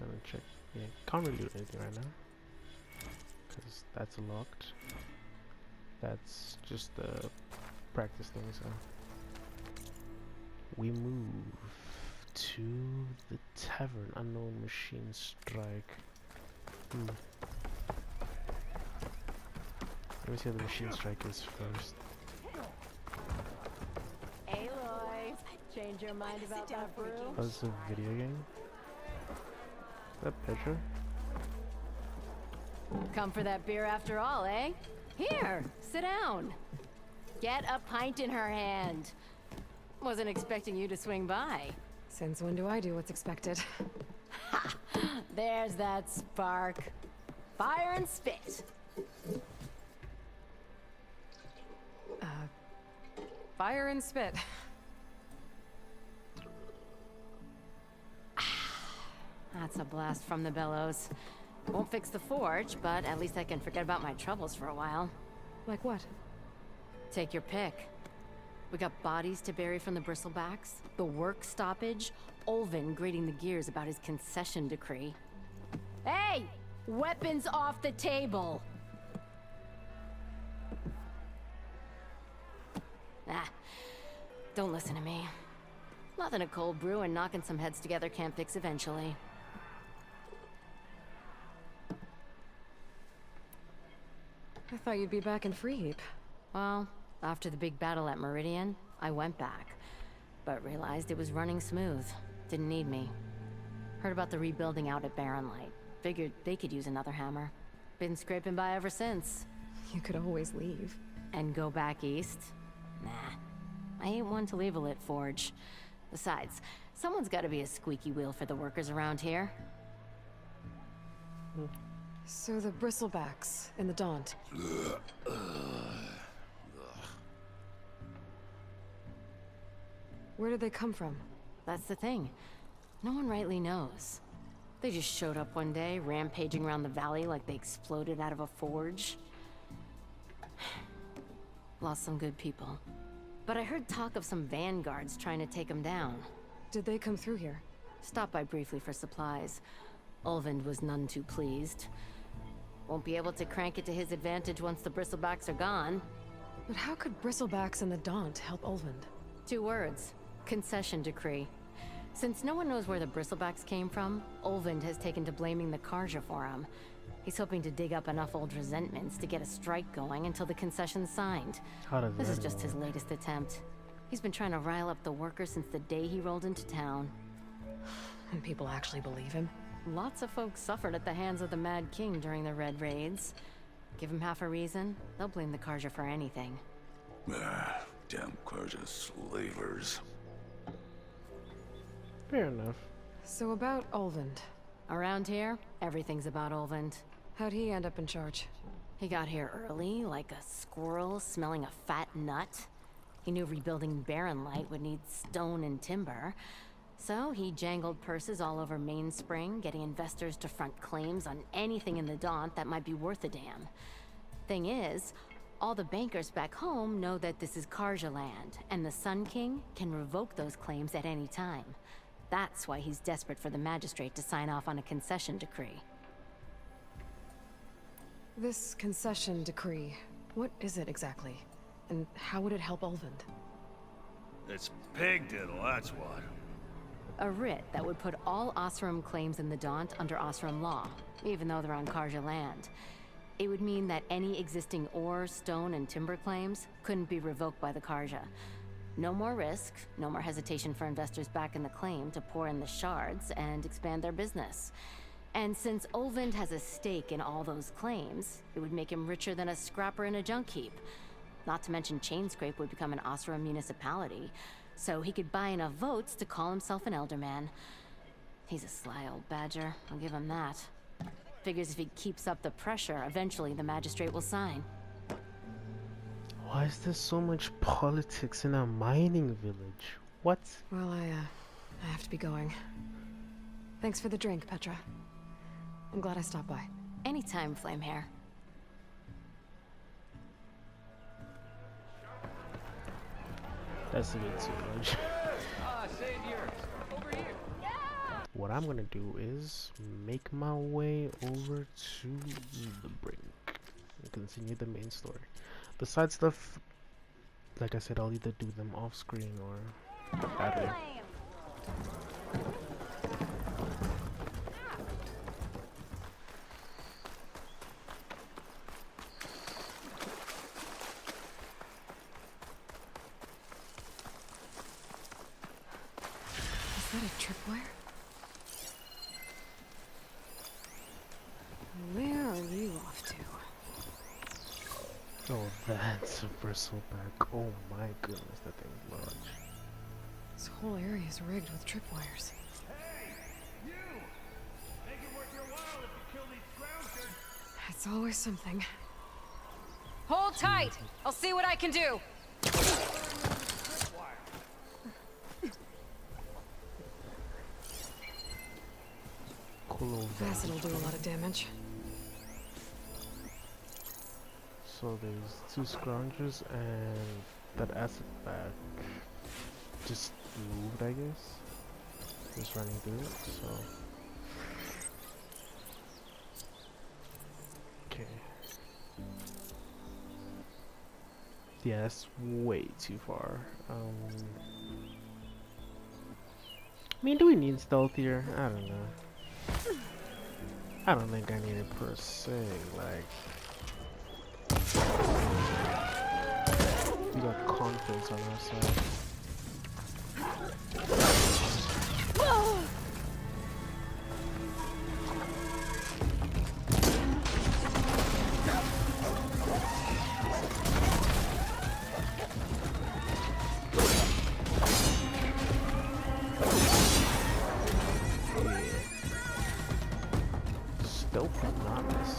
Let me check. Yeah, can't really do anything right now because that's locked. That's just the practice thing. So we move to the tavern. Unknown machine strike. Let me see how the machine strike is first. Aloy, change your mind about that brew? Oh, this is a video game? Is that Petra? Come for that beer after all, eh? Here, sit down. Get a pint in her hand. Wasn't expecting you to swing by. Since when do I do what's expected? Ha! There's that spark. Fire and spit. Fire and spit. That's a blast from the bellows. Won't fix the forge, but at least I can forget about my troubles for a while. Like what? Take your pick. We got bodies to bury from the bristlebacks, the work stoppage, Olvin grating the gears about his concession decree. Hey! Weapons off the table! Ah, don't listen to me. Nothing a cold brew and knocking some heads together can't fix eventually. I thought you'd be back in Freeheap. Well, after the big battle at Meridian, I went back, but realized it was running smooth. Didn't need me. Heard about the rebuilding out at Barren Light. Figured they could use another hammer. Been scraping by ever since. You could always leave. And go back east? Nah. I ain't one to leave a lit forge. Besides, someone's gotta be a squeaky wheel for the workers around here. So the bristlebacks in the Daunt. Where did they come from? That's the thing. No one rightly knows. They just showed up one day, rampaging around the valley like they exploded out of a forge. Lost some good people. But I heard talk of some vanguards trying to take them down. Did they come through here? Stopped by briefly for supplies. Ulvund was none too pleased. Won't be able to crank it to his advantage once the bristlebacks are gone. But how could bristlebacks and the Daunt help Ulvund? 2 words. Concession decree. Since no one knows where the bristlebacks came from, Ulvund has taken to blaming the Carja for him. He's hoping to dig up enough old resentments to get a strike going until the concession's signed. How does This that is just his work? latest attempt. He's been trying to rile up the workers since the day he rolled into town. And people actually believe him? Lots of folks suffered at the hands of the Mad King during the Red Raids. Give him half a reason, they'll blame the Carja for anything. Damn Carja slavers. Fair enough. So about Ulvund. Around here, everything's about Ulvund. How'd he end up in charge? He got here early, like a squirrel smelling a fat nut. He knew rebuilding Barren Light would need stone and timber. So he jangled purses all over Mainspring, getting investors to front claims on anything in the Daunt that might be worth a damn. Thing is, all the bankers back home know that this is Carja land, and the Sun King can revoke those claims at any time. That's why he's desperate for the magistrate to sign off on a concession decree. This concession decree, what is it exactly? And how would it help Ulvund? It's pig diddle, that's what. A writ that would put all Osram claims in the Daunt under Osram law, even though they're on Carja land. It would mean that any existing ore, stone, and timber claims couldn't be revoked by the Carja. No more risk, no more hesitation for investors back in the claim to pour in the shards and expand their business. And since Ulvund has a stake in all those claims, it would make him richer than a scrapper in a junk heap. Not to mention Chainscrape would become an Osram municipality, so he could buy enough votes to call himself an Elderman. He's a sly old badger, I'll give him that. Figures if he keeps up the pressure, eventually the magistrate will sign. Why is there so much politics in a mining village? What? Well, I have to be going. Thanks for the drink, Petra. I'm glad I stopped by. Anytime, Flamehair. That's a bit too much. Savior! Over here! What? what I'm gonna do is make my way over to the brink and continue the main story. The side stuff, like I said, I'll either do them off screen or that way. Is that a tripwire? Where are you off to? Oh, that's a bristleback. Oh my goodness, that thing's large. This whole area is rigged with tripwires. Hey, you! Make it worth your while if you kill these scroungers. It's always something. Hold tight! I'll see what I can do! Cool old Acid will do a lot of damage. So there's 2 scroungers and that acid bag just moved, I guess. Just running through it, so. Okay. Yeah, that's way too far. I mean, do we need stealth here? I don't know. I don't think I need it per se, like. We got confidence on our side. Stealth anonymous.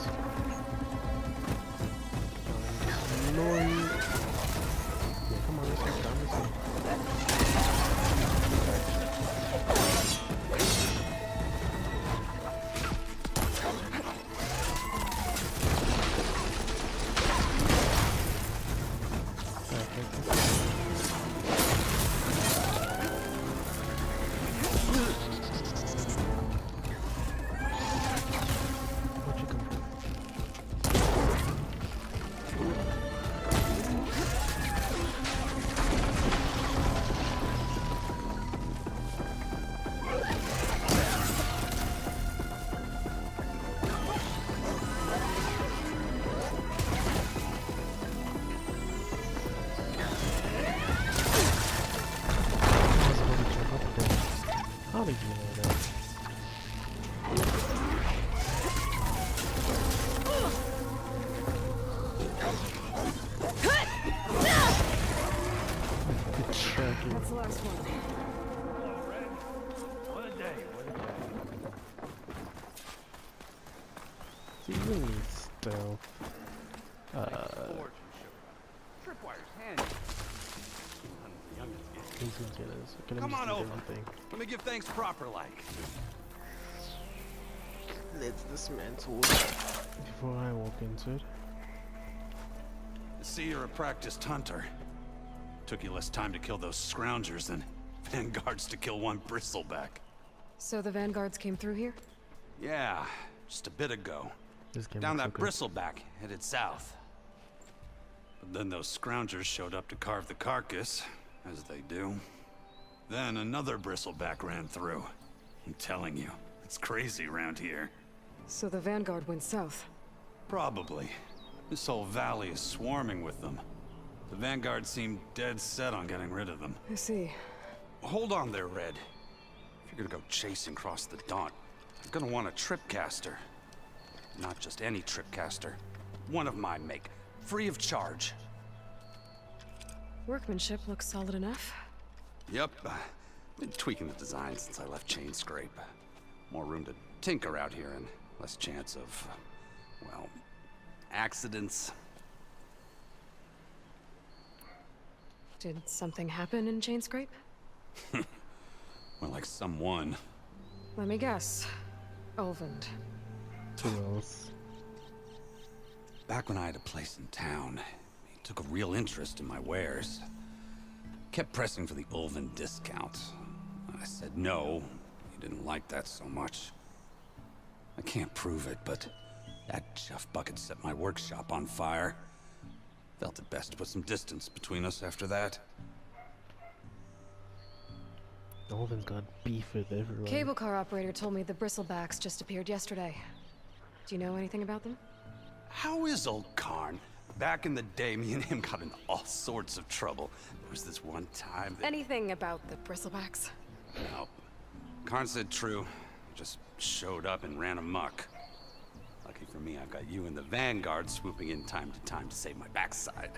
Lord. Yeah, come on, let's get down this way. Where'd you come from? How did you know that? Good tracking. That's the last one. Hello, Red. What a day, what a day. Do you need stealth? Forge and sugar. Tripwire's handy. None of the youngest get it. He's gonna get us. Gonna Come on mislead over. everything. Let me give thanks proper like. Let's dismantle before I walk into it. I see you're a practiced hunter. Took you less time to kill those scroungers than vanguards to kill one bristleback. So the vanguards came through here? Yeah, just a bit ago. This game Down looks that so good. bristleback, headed south. But then those scroungers showed up to carve the carcass, as they do. Then another bristleback ran through. I'm telling you, it's crazy around here. So the vanguard went south. Probably. This whole valley is swarming with them. The vanguard seemed dead set on getting rid of them. I see. Hold on there, Red. If you're gonna go chasing across the Daunt, you're gonna want a tripcaster. Not just any tripcaster. One of my make. Free of charge. Workmanship looks solid enough. Yep. Been tweaking the design since I left Chain Scrape. More room to tinker out here and less chance of, well, accidents. Did something happen in Chain Scrape? Well, like someone. Let me guess. Ulvund. Who else? Back when I had a place in town, he took a real interest in my wares. Kept pressing for the Ulvund discount. I said no. He didn't like that so much. I can't prove it, but that Jeff Bucket set my workshop on fire. Felt it best to put some distance between us after that. Nolven's got beef with everyone. Cable car operator told me the Bristlebacks just appeared yesterday. Do you know anything about them? How is old Karn? Back in the day, me and him got in all sorts of trouble. There was this one time that... Anything about the Bristlebacks? No. Karn said true. Just showed up and ran amok. Lucky for me, I've got you and the Vanguard swooping in time to save my backside.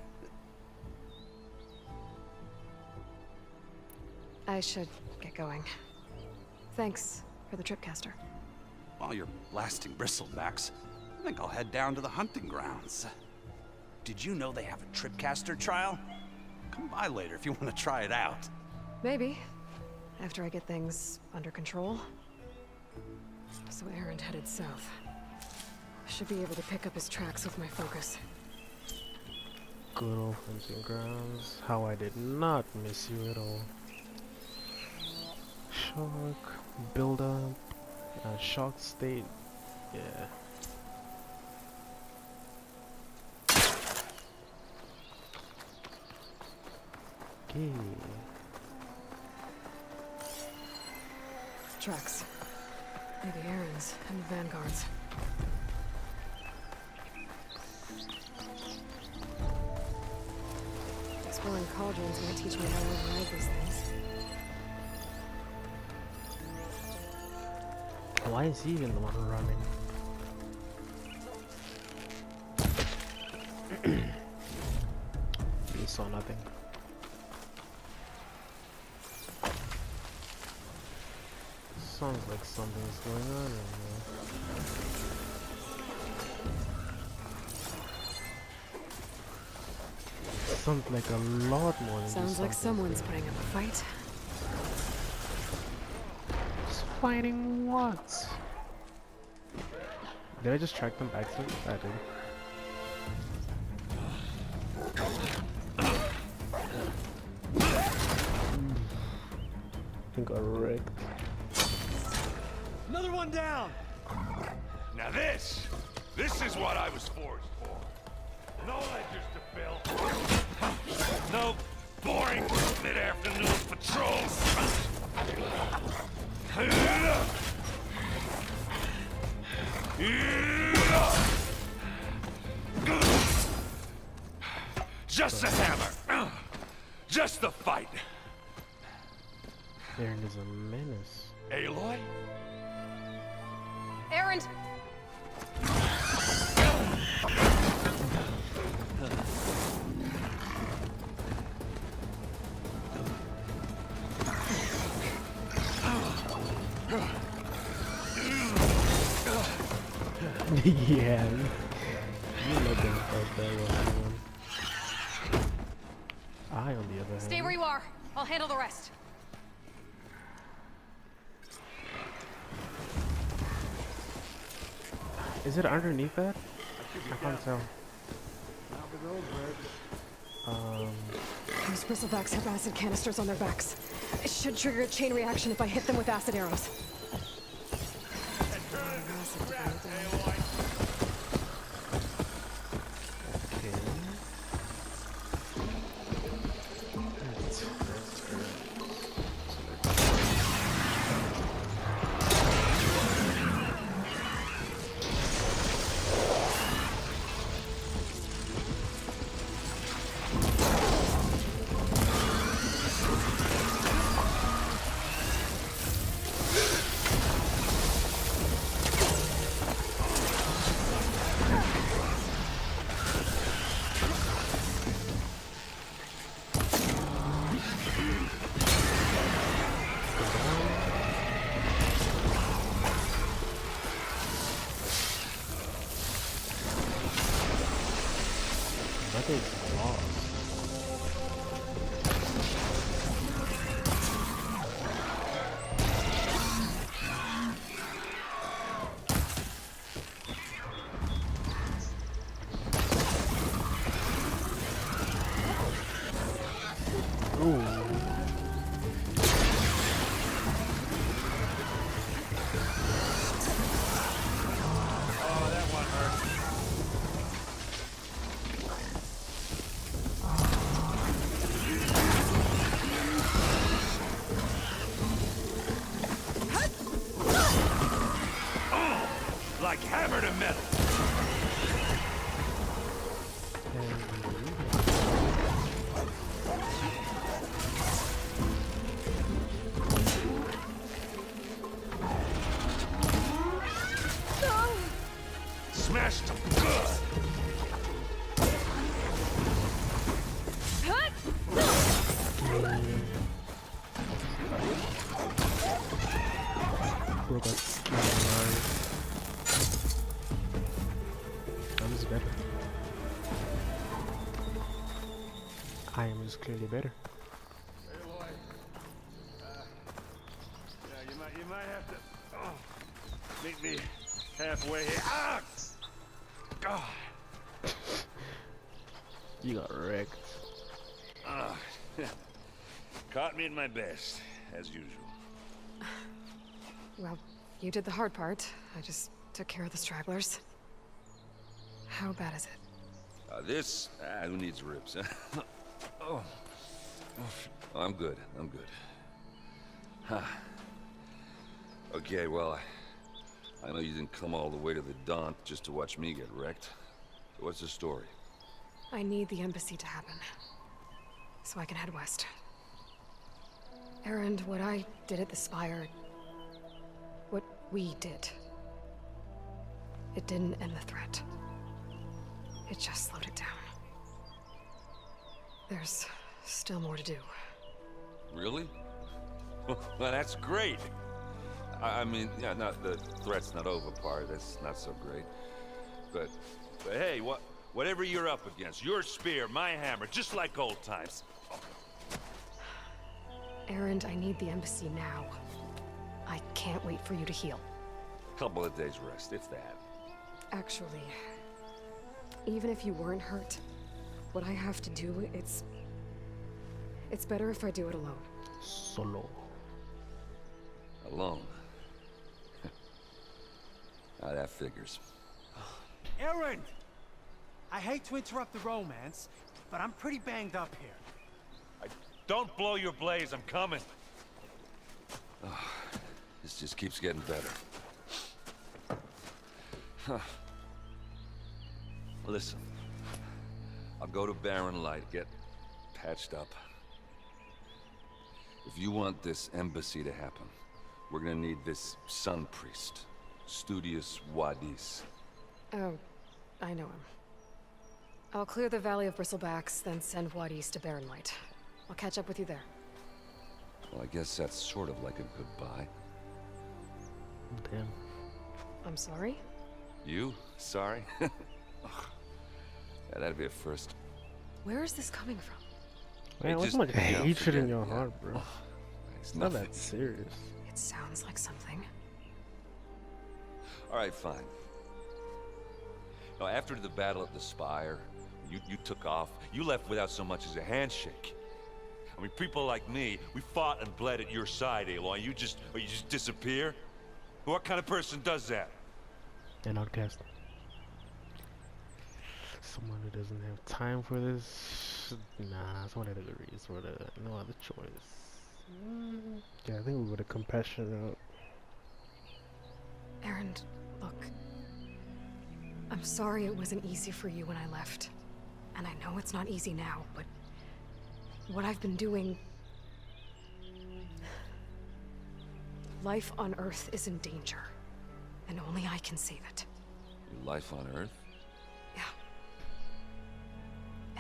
I should get going. Thanks for the tripcaster. While you're blasting bristlebacks, I think I'll head down to the hunting grounds. Did you know they have a tripcaster trial? Come by later if you want to try it out. Maybe. After I get things under control. So Erend headed south. Should be able to pick up his tracks with my focus. Good old hunting grounds. How I did not miss you at all. Shock, build up, shock state, yeah. Okay. Tracks. Maybe Erend's and the Vanguard's. Exploring cauldrons might teach me how to override these things. Why is he even the one running? He saw nothing. Sounds like something's going on right now. Sounds like a lot more than Sounds like someone's putting up a fight. Fighting what? Did I just track them back to it? I did. I got wrecked. Another one down! Now this is what I was forged for. No ledgers to fill. No boring mid-afternoon patrols. Just a hammer. Just the fight. Erend is a menace. Aloy? Erend! Yeah. You let them fight that one. I, on the other hand. Stay where you are. I'll handle the rest. Is it underneath that? I can't tell. Those Bristlebacks have acid canisters on their backs. It should trigger a chain reaction if I hit them with acid arrows. That is lost. Ooh. like hammer to metal. Smashed him good. Broke up. I'm just better. I am just clearly better. Hey, Lloyd. Yeah, you might have to meet me halfway here. Ah! God. You got wrecked. Caught me at my best, as usual. Well, you did the hard part. I just took care of the stragglers. How bad is it? Who needs ribs? Oh. I'm good. I'm good. Huh. Okay, well, I know you didn't come all the way to the Daunt just to watch me get wrecked. So what's the story? I need the embassy to happen, so I can head west. Erend, what I did at the Spire, what we did, it didn't end the threat. It just slowed it down. There's still more to do. Really? Well, that's great. I mean, yeah, not the threat's not over part. That's not so great. But hey, whatever you're up against, your spear, my hammer, just like old times. Erend, I need the embassy now. I can't wait for you to heal. Couple of days rest, if that. Actually, even if you weren't hurt, what I have to do, it's better if I do it alone. Solo. Alone. Now that figures. Erend! I hate to interrupt the romance, but I'm pretty banged up here. Don't blow your blaze, I'm coming. This just keeps getting better. Huh. Listen, I'll go to Barren Light, get patched up. If you want this embassy to happen, we're gonna need this Sun Priest, Studius Wadis. Oh, I know him. I'll clear the Valley of Bristlebacks, then send Wadis to Barren Light. I'll catch up with you there. Well, I guess that's sort of like a goodbye. Damn. I'm sorry? You? Sorry? Ugh. Yeah, that'd be a first. Where is this coming from? Man, what's just- so much yeah, hatred in forget- your yeah. heart, bro? It's It's not nothing. that serious. It sounds like something. All right, fine. Now, after the battle at the Spire, you took off. You left without so much as a handshake. I mean, people like me, we fought and bled at your side, Aloy. You just disappear? What kind of person does that? An outcast. Someone who doesn't have time for this. Nah, someone that agrees for no other choice. Yeah, I think we would have compassionate. Erend, look. I'm sorry it wasn't easy for you when I left. And I know it's not easy now, but what I've been doing... Life on Earth is in danger. And only I can save it. Your life on Earth? Yeah.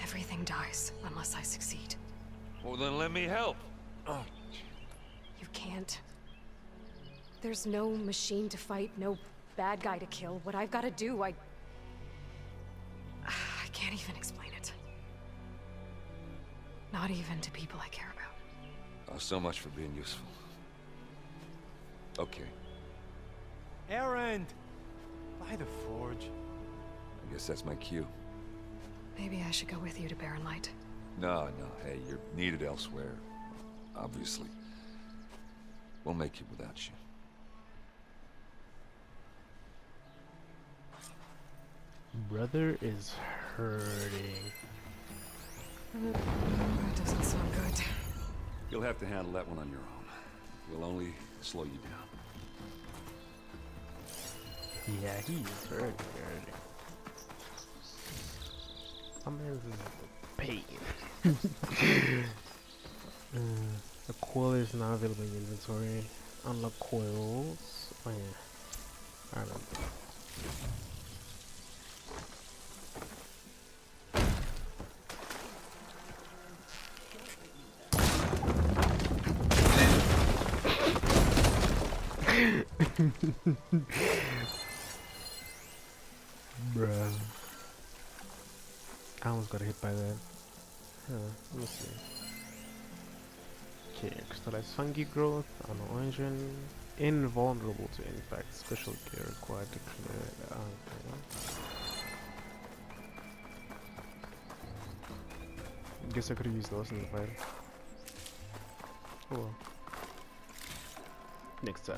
Everything dies unless I succeed. Well, then let me help. Oh, You can't. There's no machine to fight, no bad guy to kill. What I've got to do, I can't even explain it. Not even to people I care about. Oh, so much for being useful. Okay, Erend! By the forge. I guess that's my cue. Maybe I should go with you to Barren Light. No, hey, you're needed elsewhere. Obviously. We'll make it without you. Brother is hurting. That doesn't sound good. You'll have to handle that one on your own. We'll only slow you down. Yeah, he's very dirty. My man's is pain. The coil is not available in inventory. Unlock coils. Oh yeah. I don't know. Bruh. I almost got hit by that. Let me see. Okay, crystallized fungi growth on origin. Invulnerable to impact. Special care required to clear it. Okay. Guess I could have used those in the fight. Oh well. Next time.